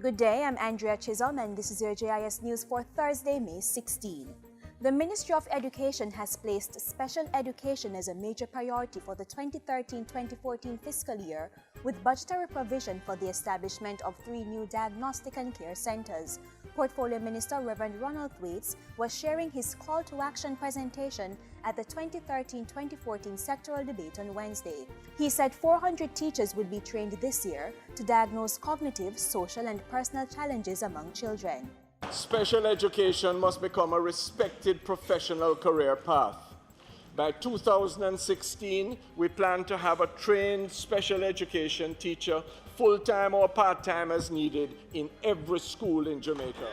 Good day, I'm Andrea Chisholm and this is your JIS News for Thursday, May 16. The Ministry of Education has placed special education as a major priority for the 2013-2014 fiscal year with budgetary provision for the establishment of 3 new diagnostic and care centers. Portfolio Minister Reverend Ronald Thwaites was sharing his call to action presentation at the 2013-2014 sectoral debate on Wednesday. He said 400 teachers would be trained this year to diagnose cognitive, social and personal challenges among children. Special education must become a respected professional career path. By 2016, we plan to have a trained special education teacher, full-time or part-time as needed, in every school in Jamaica.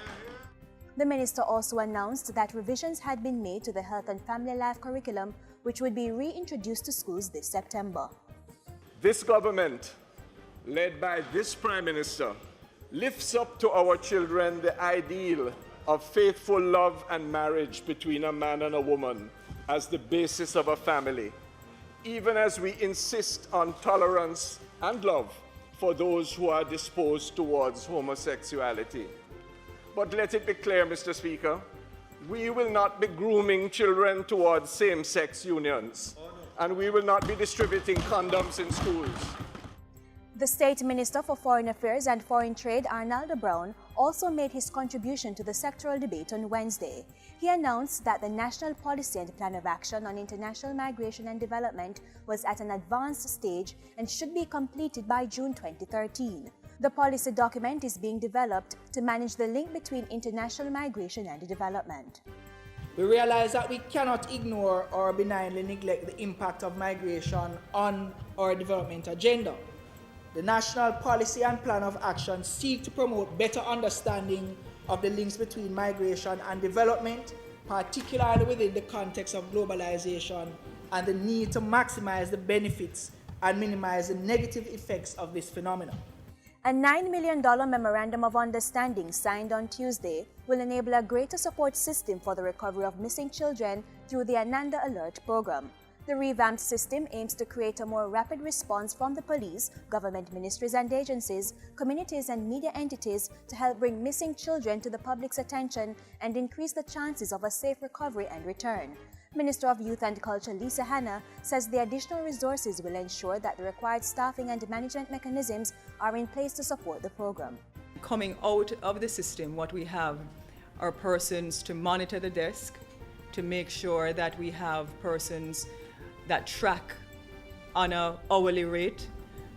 The minister also announced that revisions had been made to the Health and Family Life curriculum, which would be reintroduced to schools this September. This government, led by this Prime Minister, lifts up to our children the ideal of faithful love and marriage between a man and a woman as the basis of a family, even as we insist on tolerance and love for those who are disposed towards homosexuality. But let it be clear, Mr. Speaker, we will not be grooming children towards same-sex unions, and we will not be distributing condoms in schools. The State Minister for Foreign Affairs and Foreign Trade, Arnaldo Brown, also made his contribution to the sectoral debate on Wednesday. He announced that the National Policy and Plan of Action on International Migration and Development was at an advanced stage and should be completed by June 2013. The policy document is being developed to manage the link between international migration and development. We realize that we cannot ignore or benignly neglect the impact of migration on our development agenda. The National Policy and Plan of Action seek to promote better understanding of the links between migration and development, particularly within the context of globalization and the need to maximize the benefits and minimize the negative effects of this phenomenon. A $9 million Memorandum of Understanding signed on Tuesday will enable a greater support system for the recovery of missing children through the ANANDA Alert program. The revamped system aims to create a more rapid response from the police, government ministries and agencies, communities and media entities to help bring missing children to the public's attention and increase the chances of a safe recovery and return. Minister of Youth and Culture Lisa Hanna says the additional resources will ensure that the required staffing and management mechanisms are in place to support the program. Coming out of the system, what we have are persons to monitor the desk, to make sure that we have persons that track on an hourly rate,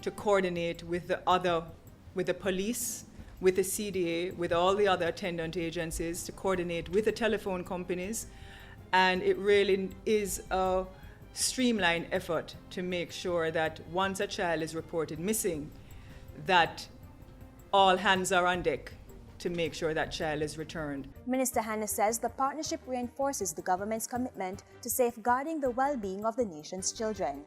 to coordinate with the police, with the CDA, with all the other attendant agencies, to coordinate with the telephone companies. And it really is a streamlined effort to make sure that once a child is reported missing, that all hands are on deck to make sure that child is returned. Minister Hanna says the partnership reinforces the government's commitment to safeguarding the well-being of the nation's children.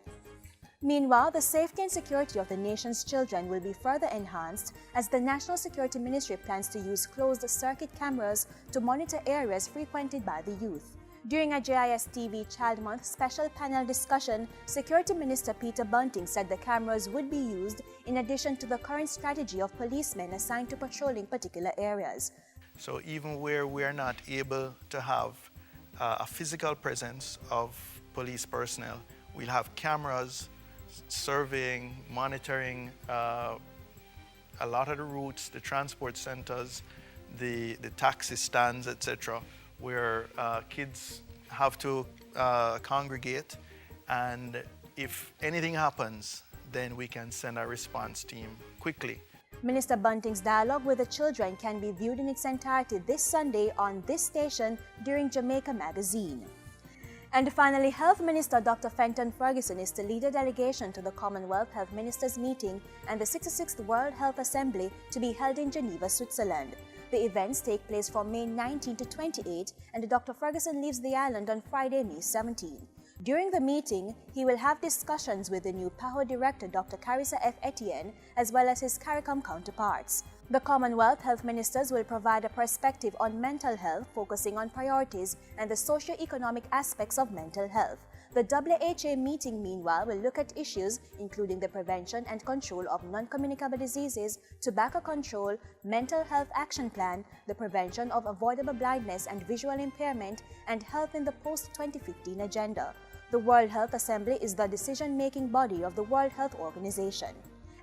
Meanwhile, the safety and security of the nation's children will be further enhanced as the National Security Ministry plans to use closed-circuit cameras to monitor areas frequented by the youth. During a JIS TV Child Month special panel discussion, Security Minister Peter Bunting said the cameras would be used in addition to the current strategy of policemen assigned to patrolling particular areas. So even where we are not able to have a physical presence of police personnel, we'll have cameras surveying, monitoring a lot of the routes, the transport centers, the taxi stands, etc., where kids have to congregate, and if anything happens, then we can send a response team quickly. Minister Bunting's dialogue with the children can be viewed in its entirety this Sunday on this station during Jamaica Magazine. And finally, Health Minister Dr. Fenton Ferguson is to lead a delegation to the Commonwealth Health Ministers meeting and the 66th World Health Assembly to be held in Geneva, Switzerland. The events take place from May 19 to 28, and Dr. Ferguson leaves the island on Friday, May 17. During the meeting, he will have discussions with the new PAHO Director, Dr. Carissa F. Etienne, as well as his CARICOM counterparts. The Commonwealth Health Ministers will provide a perspective on mental health, focusing on priorities and the socio-economic aspects of mental health. The WHO meeting, meanwhile, will look at issues including the prevention and control of non-communicable diseases, tobacco control, mental health action plan, the prevention of avoidable blindness and visual impairment, and health in the post-2015 agenda. The World Health Assembly is the decision-making body of the World Health Organization.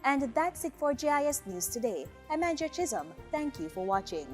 And that's it for GIS News today. I'm Andrea Chisholm. Thank you for watching.